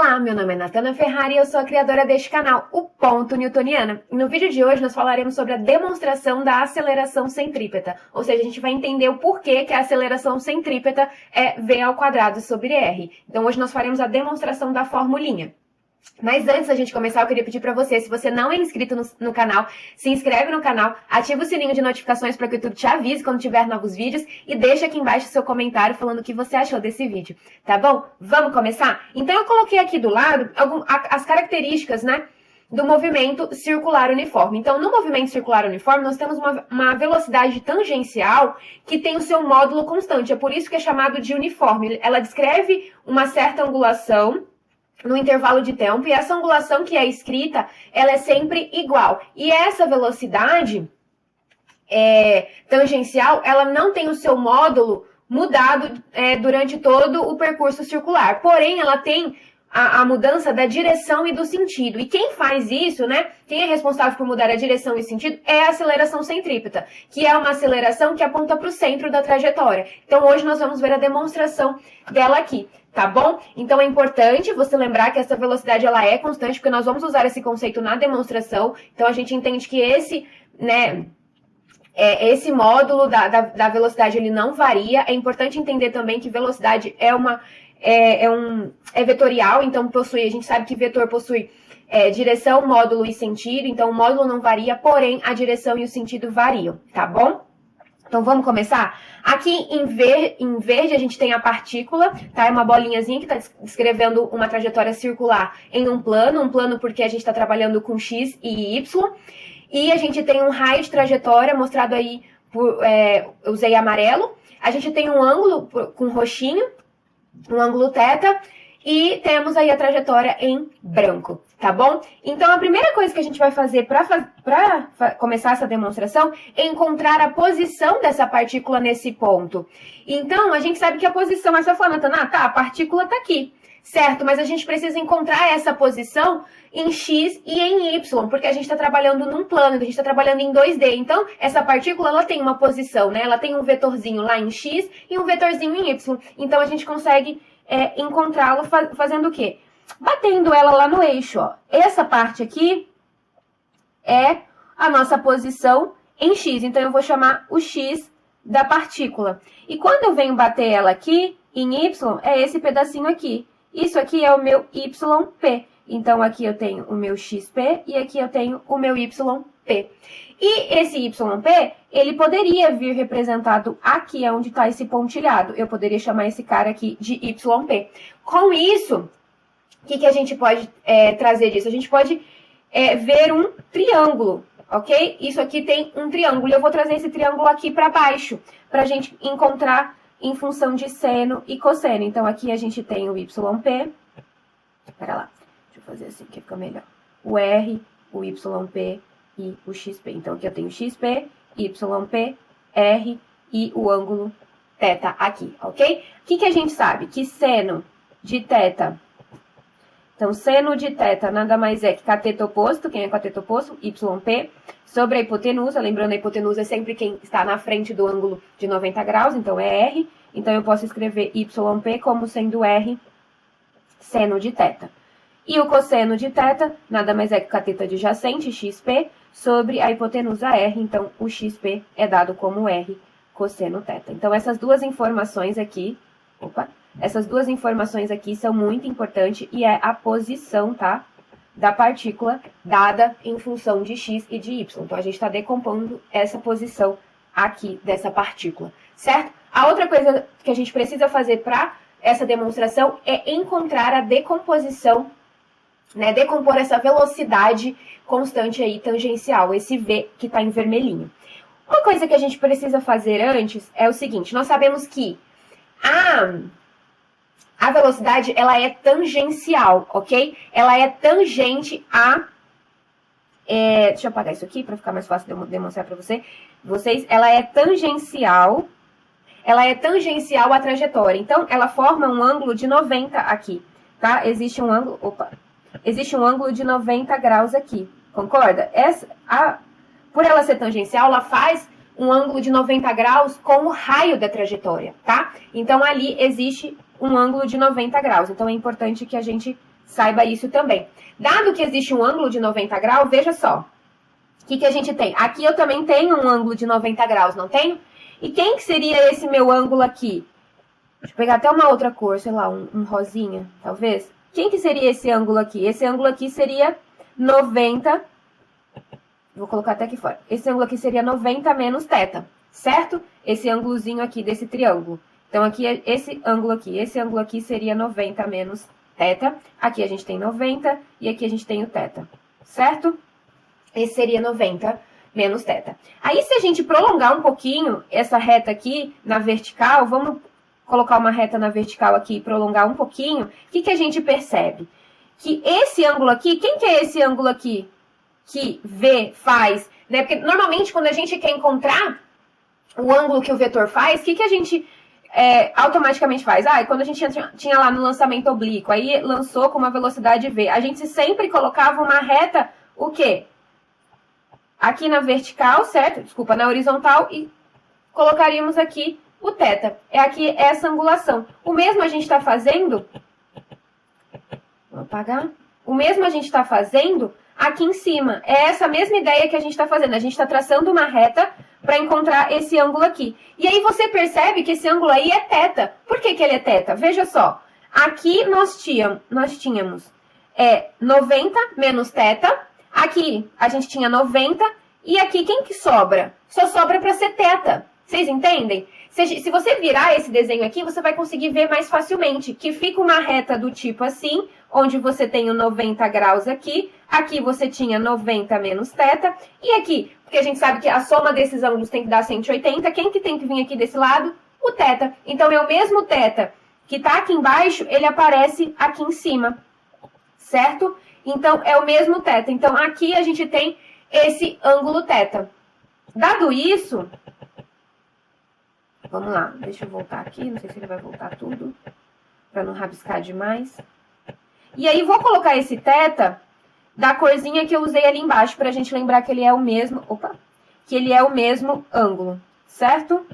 Olá, meu nome é Natana Ferrari e eu sou a criadora deste canal, o Ponto Newtoniana. E no vídeo de hoje nós falaremos sobre a demonstração da aceleração centrípeta, ou seja, a gente vai entender o porquê que a aceleração centrípeta é v ao quadrado sobre r. Então hoje nós faremos a demonstração da formulinha. Mas antes da gente começar, eu queria pedir para você, se você não é inscrito no canal, se inscreve no canal, ativa o sininho de notificações para que o YouTube te avise quando tiver novos vídeos e deixa aqui embaixo o seu comentário falando o que você achou desse vídeo, tá bom? Vamos começar? Então eu coloquei aqui do lado as características, né, do movimento circular uniforme. Então, no movimento circular uniforme, nós temos uma velocidade tangencial que tem o seu módulo constante, é por isso que é chamado de uniforme. Ela descreve uma certa angulação no intervalo de tempo, e essa angulação que é escrita, ela é sempre igual. E essa velocidade tangencial, ela não tem o seu módulo mudado durante todo o percurso circular. Porém, ela tem a mudança da direção e do sentido. E quem faz isso, né? Quem é responsável por mudar a direção e o sentido é a aceleração centrípeta, que é uma aceleração que aponta para o centro da trajetória. Então, hoje nós vamos ver a demonstração dela aqui. Tá bom? Então é importante você lembrar que essa velocidade ela é constante, porque nós vamos usar esse conceito na demonstração. Então a gente entende que esse módulo da velocidade ele não varia. É importante entender também que velocidade é vetorial, então a gente sabe que vetor possui direção, módulo e sentido. Então o módulo não varia, porém a direção e o sentido variam, tá bom? Então, vamos começar? Aqui em verde a gente tem a partícula, tá? É uma bolinhazinha que está descrevendo uma trajetória circular em um plano porque a gente está trabalhando com x e y. E a gente tem um raio de trajetória mostrado aí, eu usei amarelo. A gente tem um ângulo com roxinho, um ângulo θ. E temos aí a trajetória em branco, tá bom? Então, a primeira coisa que a gente vai fazer para começar essa demonstração é encontrar a posição dessa partícula nesse ponto. Então, a gente sabe que a posição, essa fala, Natana, a partícula tá aqui, certo? Mas a gente precisa encontrar essa posição em x e em y, porque a gente está trabalhando num plano, a gente está trabalhando em 2D. Então, essa partícula, ela tem uma posição, né? Ela tem um vetorzinho lá em x e um vetorzinho em y. Então, a gente consegue encontrá-lo fazendo o quê? Batendo ela lá no eixo, ó. Essa parte aqui é a nossa posição em x. Então, eu vou chamar o x da partícula. E quando eu venho bater ela aqui, em y, é esse pedacinho aqui. Isso aqui é o meu yp. Então, aqui eu tenho o meu xp e aqui eu tenho o meu yp. E esse yp, ele poderia vir representado aqui, onde está esse pontilhado. Eu poderia chamar esse cara aqui de yp. Com isso, o que a gente pode trazer disso? A gente pode ver um triângulo, ok? Isso aqui tem um triângulo. Eu vou trazer esse triângulo aqui para baixo, para a gente encontrar em função de seno e cosseno. Então, aqui a gente tem o yp. Espera lá, deixa eu fazer assim que fica melhor. O r, o yp e o xp. Então, aqui eu tenho xp, yp, r e o ângulo θ aqui, ok? O que a gente sabe? Que seno de θ... Então, seno de θ nada mais é que cateto oposto, quem é cateto oposto? Yp, sobre a hipotenusa. Lembrando, a hipotenusa é sempre quem está na frente do ângulo de 90 graus, então é r. Então, eu posso escrever yp como sendo r seno de θ. E o cosseno de θ nada mais é que cateto adjacente, xp, sobre a hipotenusa r. Então, o xp é dado como r cosseno θ. Então, essas duas informações aqui... Essas duas informações aqui são muito importantes e é a posição, tá, da partícula dada em função de x e de y. Então, a gente está decompondo essa posição aqui dessa partícula, certo? A outra coisa que a gente precisa fazer para essa demonstração é encontrar a decomposição, né, decompor essa velocidade constante aí, tangencial, esse v que está em vermelhinho. Uma coisa que a gente precisa fazer antes é o seguinte, nós sabemos que a velocidade, ela é tangencial, ok? Ela é tangente a... deixa eu apagar isso aqui para ficar mais fácil de eu demonstrar para vocês. Ela é tangencial à trajetória. Então, ela forma um ângulo de 90 aqui, tá? Existe um ângulo de 90 graus aqui, concorda? Por ela ser tangencial, ela faz um ângulo de 90 graus com o raio da trajetória, tá? Então, ali existe um ângulo de 90 graus. Então, é importante que a gente Saiba isso também. Dado que existe um ângulo de 90 graus, veja só. O que a gente tem? Aqui eu também tenho um ângulo de 90 graus, não tenho? E quem que seria esse meu ângulo aqui? Deixa eu pegar até uma outra cor, sei lá, um rosinha, talvez. Quem que seria esse ângulo aqui? Esse ângulo aqui seria 90. Vou colocar até aqui fora. Esse ângulo aqui seria 90 menos θ, certo? Esse ângulozinho aqui desse triângulo. Então, aqui é esse ângulo aqui. Esse ângulo aqui seria 90 menos θ. Aqui a gente tem 90 e aqui a gente tem o θ, certo? Esse seria 90 menos θ. Aí, se a gente prolongar um pouquinho essa reta aqui na vertical, vamos colocar uma reta na vertical aqui e prolongar um pouquinho, o que a gente percebe? Que esse ângulo aqui, quem que é esse ângulo aqui que V faz? Né? Porque, normalmente, quando a gente quer encontrar o ângulo que o vetor faz, o que a gente automaticamente faz? Quando a gente tinha lá no lançamento oblíquo, aí lançou com uma velocidade V, a gente sempre colocava uma reta, o quê? Aqui na vertical, certo? Desculpa, na horizontal, e colocaríamos aqui o θ. É aqui essa angulação. O mesmo a gente está fazendo... Vou apagar. O mesmo a gente está fazendo aqui em cima. É essa mesma ideia que a gente está fazendo. A gente está traçando uma reta para encontrar esse ângulo aqui. E aí você percebe que esse ângulo aí é θ. Por que ele é θ? Veja só. Aqui nós tínhamos 90 menos θ. Aqui a gente tinha 90. E aqui quem que sobra? Só sobra para ser θ. Vocês entendem? Se você virar esse desenho aqui, você vai conseguir ver mais facilmente que fica uma reta do tipo assim, onde você tem o 90 graus aqui, aqui você tinha 90 menos θ, e aqui, porque a gente sabe que a soma desses ângulos tem que dar 180, quem que tem que vir aqui desse lado? O θ. Então, é o mesmo θ que está aqui embaixo, ele aparece aqui em cima, certo? Então, é o mesmo θ. Então, aqui a gente tem esse ângulo θ. Dado isso... Vamos lá, deixa eu voltar aqui, não sei se ele vai voltar tudo, para não rabiscar demais. E aí, vou colocar esse θ da corzinha que eu usei ali embaixo, para a gente lembrar que ele é o mesmo, que ele é o mesmo ângulo, certo?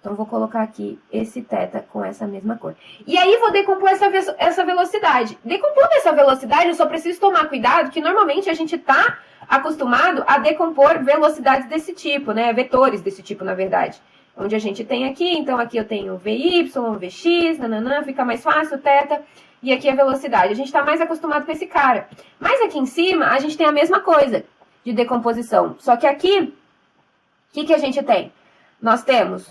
Então, vou colocar aqui esse θ com essa mesma cor. E aí, vou decompor essa velocidade. Decompondo essa velocidade, eu só preciso tomar cuidado, que normalmente a gente está acostumado a decompor velocidades desse tipo, né? Vetores desse tipo, na verdade. Onde a gente tem aqui, então aqui eu tenho VY, VX, nananã, fica mais fácil, θ, e aqui a velocidade. A gente está mais acostumado com esse cara. Mas aqui em cima, a gente tem a mesma coisa de decomposição. Só que aqui, o que a gente tem? Nós temos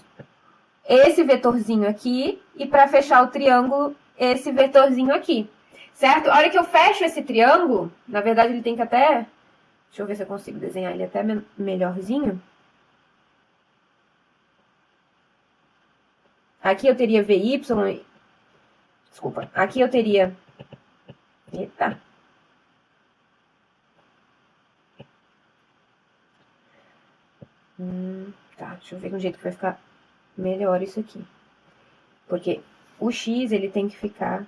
esse vetorzinho aqui, e para fechar o triângulo, esse vetorzinho aqui, certo? A hora que eu fecho esse triângulo, na verdade ele tem que até... Deixa eu ver se eu consigo desenhar ele até melhorzinho. Aqui eu teria VY... Desculpa. Aqui eu teria... Eita. Tá, deixa eu ver um jeito que vai ficar melhor isso aqui. Porque o X, ele tem que ficar...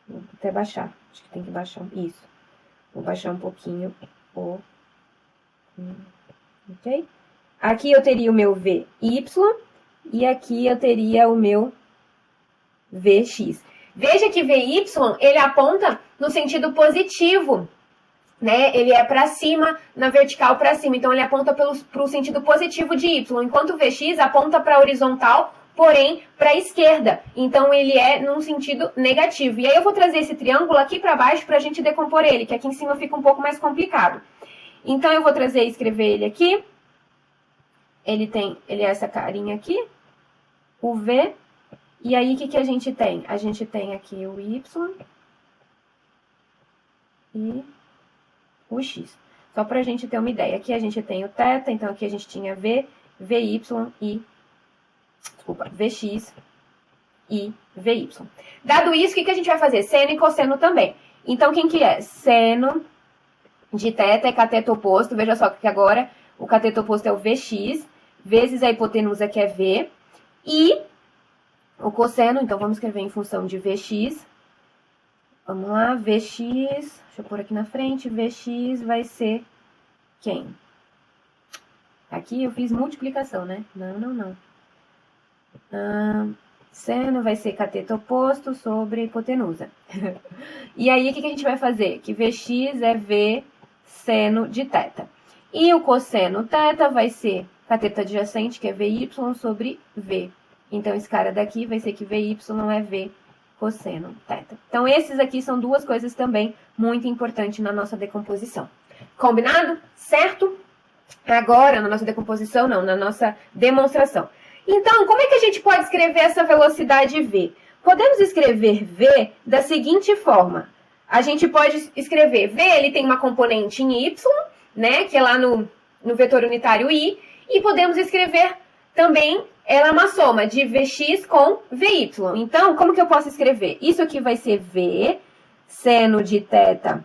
Vou até baixar. Acho que tem que baixar isso. Vou baixar um pouquinho ok? Aqui eu teria o meu VY e aqui eu teria o meu VX. Veja que VY, ele aponta no sentido positivo, né? Ele é para cima, na vertical para cima. Então, ele aponta para o sentido positivo de Y, enquanto o VX aponta para a horizontal, porém, para a esquerda. Então, ele é num sentido negativo. E aí, eu vou trazer esse triângulo aqui para baixo para a gente decompor ele, que aqui em cima fica um pouco mais complicado. Então, eu vou trazer e escrever ele aqui. Ele é essa carinha aqui, o V. E aí, o que a gente tem? A gente tem aqui o Y e o X. Só para a gente ter uma ideia. Aqui a gente tem o θ, então aqui a gente tinha V, VY e... Desculpa, VX e VY. Dado isso, o que a gente vai fazer? Seno e cosseno também. Então, quem que é? Seno de θ é cateto oposto. Veja só que agora o cateto oposto é o VX, vezes a hipotenusa que é V, e o cosseno, então vamos escrever em função de VX. Vamos lá, VX, deixa eu pôr aqui na frente, VX vai ser quem? Aqui eu fiz multiplicação, né? Não. Seno vai ser cateto oposto sobre a hipotenusa. E aí, o que a gente vai fazer? Que Vx é V seno de θ. E o cosseno θ vai ser cateto adjacente, que é Vy sobre V. Então, esse cara daqui vai ser que Vy é V cosseno θ. Então, esses aqui são duas coisas também muito importantes na nossa decomposição. Combinado? Certo? Agora, na nossa decomposição, não, na nossa demonstração. Então, como é que a gente pode escrever essa velocidade V? Podemos escrever V da seguinte forma. A gente pode escrever V, ele tem uma componente em Y, né, que é lá no vetor unitário I, e podemos escrever também, ela é uma soma de Vx com Vy. Então, como que eu posso escrever? Isso aqui vai ser V, seno de θ.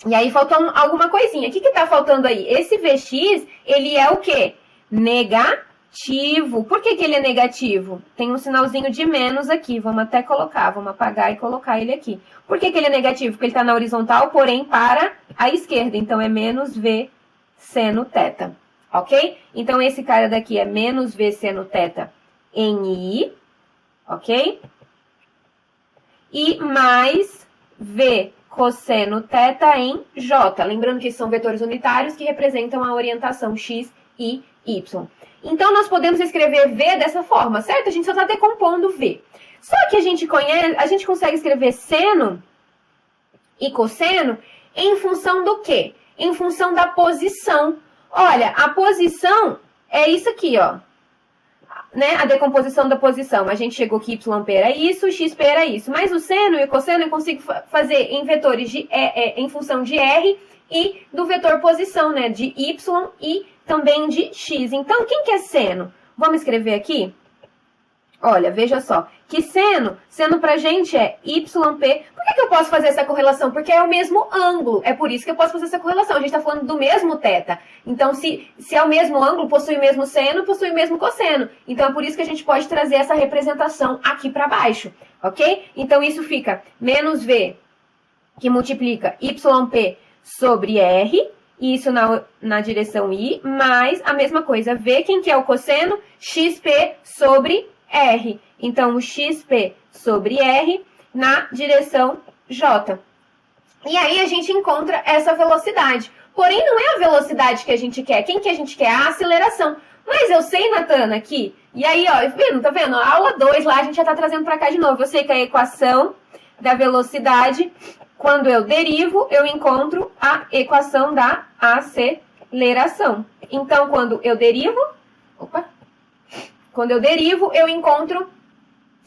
E aí faltou alguma coisinha. O que está faltando aí? Esse Vx, ele é o quê? Negativo. Por que ele é negativo? Tem um sinalzinho de menos aqui. Vamos até colocar, vamos apagar e colocar ele aqui. Por que ele é negativo? Porque ele está na horizontal, porém para a esquerda. Então, é menos V seno θ. Ok? Então, esse cara daqui é menos V seno θ em I. Ok? E mais V cosseno θ em J. Lembrando que são vetores unitários que representam a orientação X e Y. Então, nós podemos escrever V dessa forma, certo? A gente só está decompondo V. Só que a gente consegue escrever seno e cosseno em função do quê? Em função da posição. Olha, a posição é isso aqui, ó. Né? A decomposição da posição. A gente chegou que YP era isso, XP era isso. Mas o seno e o cosseno eu consigo fazer em vetores em função de R e do vetor posição, né? De Y e também de X. Então, quem que é seno? Vamos escrever aqui? Olha, veja só. Que seno pra gente é YP. Por que eu posso fazer essa correlação? Porque é o mesmo ângulo. É por isso que eu posso fazer essa correlação. A gente está falando do mesmo θ. Então, se é o mesmo ângulo, possui o mesmo seno, possui o mesmo cosseno. Então, é por isso que a gente pode trazer essa representação aqui para baixo. Ok? Então, isso fica menos V, que multiplica YP sobre R. Isso na direção I, mais a mesma coisa. V, quem que é o cosseno? XP sobre R. Então, o XP sobre R na direção J. E aí, a gente encontra essa velocidade. Porém, não é a velocidade que a gente quer. Quem que a gente quer? A aceleração. Mas eu sei, Natana, aqui. E aí, ó, tá vendo? A aula 2 lá, a gente já tá trazendo para cá de novo. Eu sei que a equação da velocidade, quando eu derivo, eu encontro a equação da aceleração. Então, quando eu derivo... Quando eu derivo, eu encontro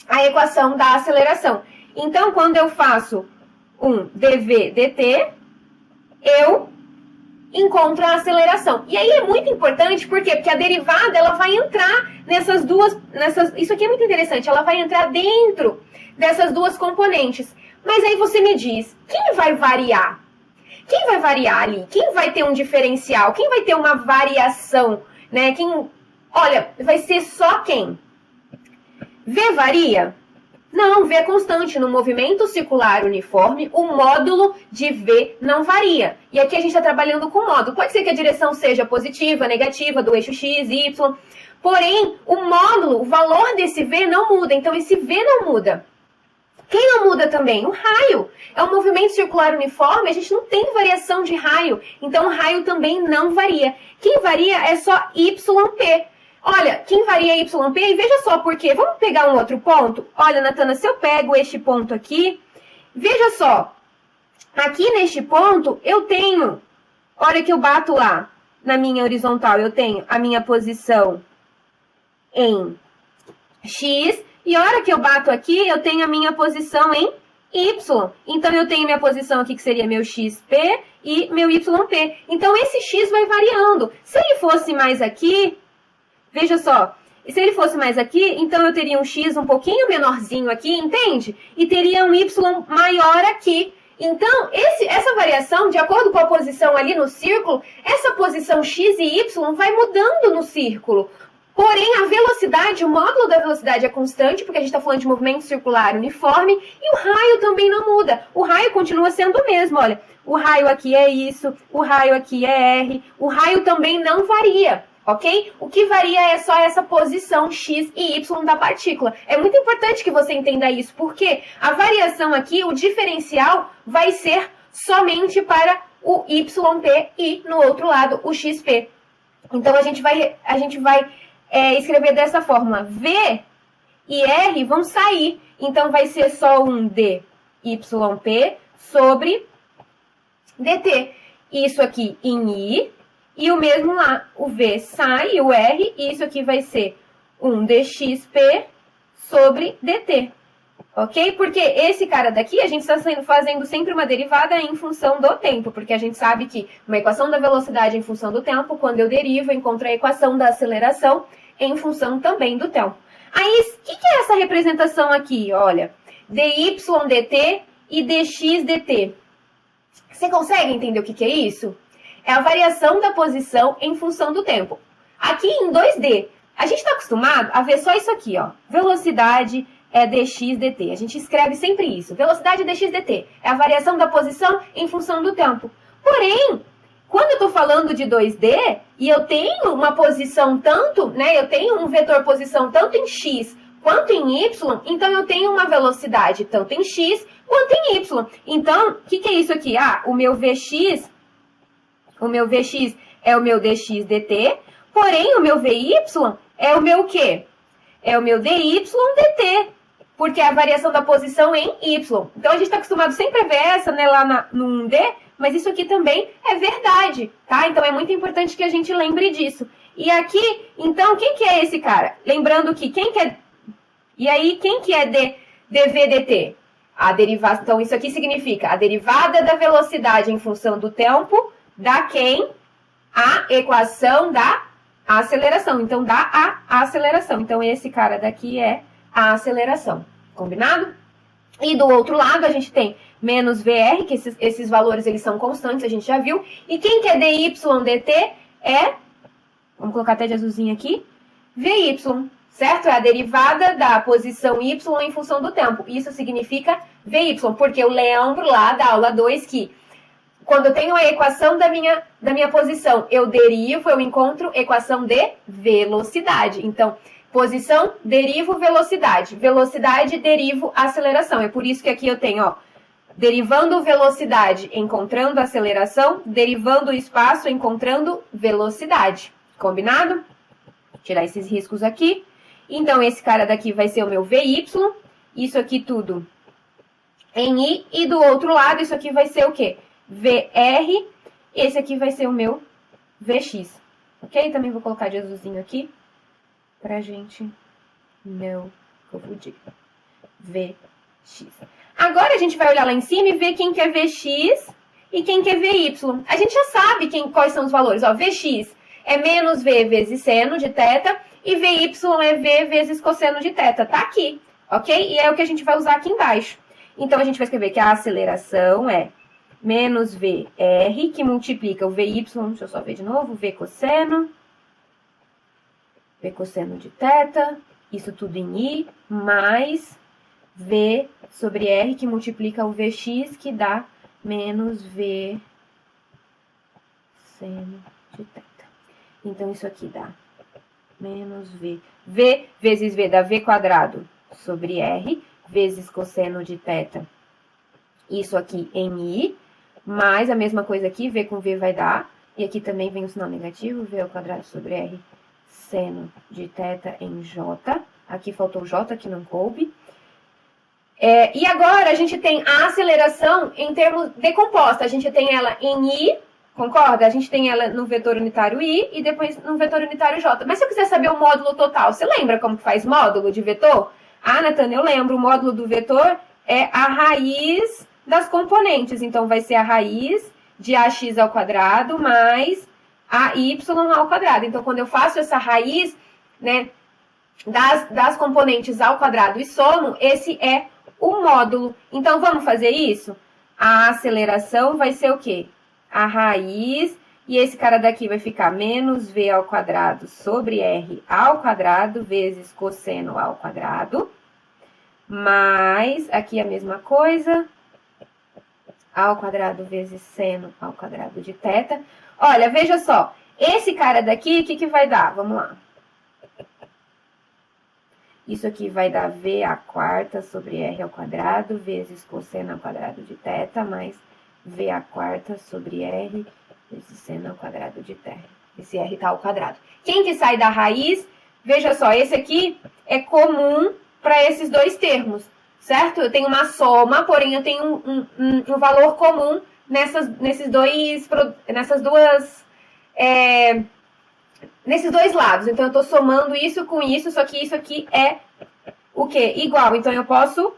a equação da aceleração. Então, quando eu faço um dv dt, eu encontro a aceleração. E aí é muito importante, por quê? Porque a derivada, ela vai entrar nessas duas... Isso aqui é muito interessante, ela vai entrar dentro dessas duas componentes. Mas aí você me diz, quem vai variar? Quem vai variar ali? Quem vai ter um diferencial? Quem vai ter uma variação? Né? Olha, vai ser só quem? V varia? Não, V é constante. No movimento circular uniforme, o módulo de V não varia. E aqui a gente está trabalhando com módulo. Pode ser que a direção seja positiva, negativa, do eixo X, Y. Porém, o módulo, o valor desse V não muda. Então, esse V não muda. Quem não muda também? O raio. É um movimento circular uniforme, a gente não tem variação de raio. Então, o raio também não varia. Quem varia é só YP. Olha, quem varia YP, e veja só por quê. Vamos pegar um outro ponto? Olha, Natana, se eu pego este ponto aqui, veja só. Aqui neste ponto, eu tenho, olha que eu bato lá na minha horizontal, eu tenho a minha posição em X, e a hora que eu bato aqui, eu tenho a minha posição em Y. Então, eu tenho minha posição aqui, que seria meu XP e meu YP. Então, esse X vai variando. Se ele fosse mais aqui... Veja só, se ele fosse mais aqui, então eu teria um X um pouquinho menorzinho aqui, entende? E teria um Y maior aqui. Então, essa variação, de acordo com a posição ali no círculo, essa posição X e Y vai mudando no círculo. Porém, a velocidade, o módulo da velocidade é constante, porque a gente está falando de movimento circular uniforme, e o raio também não muda. O raio continua sendo o mesmo, olha. O raio aqui é isso, o raio aqui é R, o raio também não varia. ok? O que varia é só essa posição x e y da partícula. É muito importante que você entenda isso, porque a variação aqui, o diferencial, vai ser somente para o YP e, no outro lado, o XP. Então, a gente vai escrever dessa forma. V e R vão sair. Então, vai ser só um DYP sobre DT. Isso aqui em I. E o mesmo lá, o V sai, o R. E isso aqui vai ser um DXP sobre DT. Ok? Porque esse cara daqui, a gente está fazendo sempre uma derivada em função do tempo, porque a gente sabe que uma equação da velocidade em função do tempo, quando eu derivo, eu encontro a equação da aceleração em função também do tempo. Aí, o que é essa representação aqui? Olha, dy dt e dx dt. Você consegue entender o que é isso? É a variação da posição em função do tempo. Aqui em 2D, a gente está acostumado a ver só isso aqui, ó, velocidade é dx dt. A gente escreve sempre isso. Velocidade dx dt é a variação da posição em função do tempo. Porém, quando eu estou falando de 2D e eu tenho uma posição tanto, né? Eu tenho um vetor posição tanto em x quanto em y, então eu tenho uma velocidade tanto em x quanto em y. Então, o que é isso aqui? Ah, o meu Vx é o meu dx dt, porém o meu Vy é o meu quê? É o meu dy dt, porque é a variação da posição em y. Então, a gente está acostumado sempre a ver essa, né, lá no 1D, mas isso aqui também é verdade, tá? Então, é muito importante que a gente lembre disso. E aqui, então, quem que é esse cara? Lembrando que quem que é... E aí, quem que é dv dt? A derivada... Então, isso aqui significa a derivada da velocidade em função do tempo dá quem? A equação da aceleração. Então, dá a aceleração. Então, esse cara daqui é a aceleração. Combinado? E do outro lado, a gente tem menos VR, que esses valores eles são constantes, a gente já viu. E quem que é dy dt é, vamos colocar até de azulzinho aqui, Vy, certo? É a derivada da posição y em função do tempo. Isso significa Vy, porque eu lembro lá da aula 2 que quando eu tenho a equação da minha posição, eu derivo, eu encontro equação de velocidade. Então, posição, derivo, velocidade. Velocidade, derivo, aceleração. É por isso que aqui eu tenho, ó, derivando velocidade, encontrando aceleração, derivando espaço, encontrando velocidade. Combinado? Vou tirar esses riscos aqui. Então, esse cara daqui vai ser o meu Vy, isso aqui tudo em I, e do outro lado, isso aqui vai ser o quê? VR, esse aqui vai ser o meu Vx, ok? Também vou colocar de azulzinho aqui, pra gente não confundir. Vx. Agora a gente vai olhar lá em cima e ver quem que é Vx e quem que é Vy. A gente já sabe quais são os valores, ó, Vx é menos V vezes seno de θ e Vy é V vezes cosseno de θ, tá aqui, ok? E é o que a gente vai usar aqui embaixo. Então, a gente vai escrever que a aceleração é menos VR, que multiplica o Vy, deixa eu só ver de novo, V cosseno de θ, isso tudo em I, mais V sobre R, que multiplica o Vx, que dá menos V seno de θ. Então, isso aqui dá menos V. V vezes V dá V quadrado sobre R, vezes cosseno de θ, isso aqui em I, mais a mesma coisa aqui, V com V vai dar, e aqui também vem o sinal negativo, V ao quadrado sobre R, seno de θ em J. Aqui faltou o J, que não coube. E agora a gente tem a aceleração em termos decomposta. A gente tem ela em I, concorda? A gente tem ela no vetor unitário I e depois no vetor unitário J. Mas se eu quiser saber o módulo total, você lembra como que faz módulo de vetor? Ah, Natana, eu lembro. O módulo do vetor é a raiz das componentes. Então, vai ser a raiz de ax ao quadrado mais ay ao quadrado. Então, quando eu faço essa raiz, né, das componentes ao quadrado e somo, esse é o módulo. Então, vamos fazer isso? A aceleração vai ser o quê? A raiz, e esse cara daqui vai ficar menos v ao quadrado sobre r ao quadrado vezes cosseno ao quadrado, mais, aqui a mesma coisa, ao quadrado vezes seno ao quadrado de θ. Olha, veja só, Esse cara daqui, o que vai dar? Vamos lá. Isso aqui vai dar V a quarta sobre R ao quadrado vezes cosseno ao quadrado de θ mais V a quarta sobre R vezes seno ao quadrado de θ. Esse R tá ao quadrado. Quem que sai da raiz? Veja só, esse aqui é comum para esses dois termos, certo? Eu tenho uma soma, porém eu tenho um valor comum nesses dois lados. Então, eu estou somando isso com isso, só que isso aqui é o quê? Igual. Então, eu posso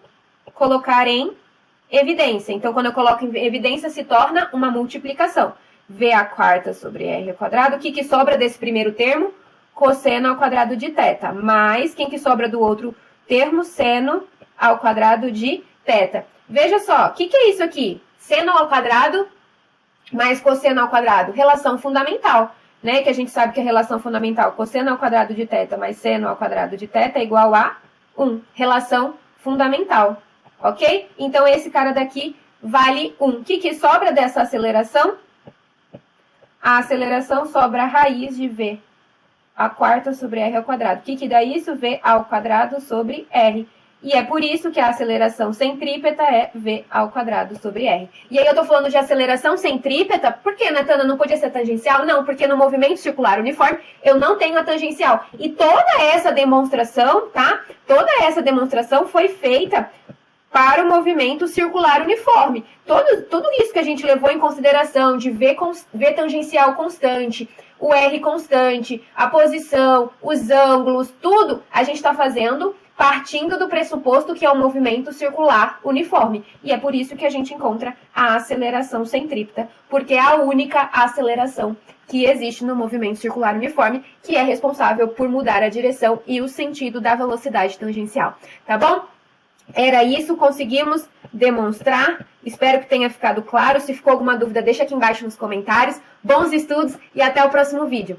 colocar em evidência. Então, quando eu coloco em evidência, se torna uma multiplicação. V a quarta sobre R ao quadrado. O que sobra desse primeiro termo? Cosseno ao quadrado de θ. Mais, quem que sobra do outro termo? Seno ao quadrado de θ. Veja só, o que é isso aqui? Seno ao quadrado mais cosseno ao quadrado. Relação fundamental, né? Que a gente sabe que a relação fundamental, cosseno ao quadrado de θ mais seno ao quadrado de θ é igual a 1. Relação fundamental, ok? Então, esse cara daqui vale 1. O que sobra dessa aceleração? A aceleração sobra a raiz de V a quarta sobre R ao quadrado. O que dá isso? V ao quadrado sobre R. E é por isso que a aceleração centrípeta é V ao quadrado sobre R. E aí eu tô falando de aceleração centrípeta, por que, Natana, não podia ser tangencial? Não, porque no movimento circular uniforme eu não tenho a tangencial. E toda essa demonstração, tá? Toda essa demonstração foi feita para o movimento circular uniforme. Tudo isso que a gente levou em consideração de V tangencial constante, o R constante, a posição, os ângulos, tudo a gente está fazendo partindo do pressuposto que é um movimento circular uniforme. E é por isso que a gente encontra a aceleração centrípeta, porque é a única aceleração que existe no movimento circular uniforme, que é responsável por mudar a direção e o sentido da velocidade tangencial. Tá bom? Era isso, conseguimos demonstrar. Espero que tenha ficado claro. Se ficou alguma dúvida, deixa aqui embaixo nos comentários. Bons estudos e até o próximo vídeo.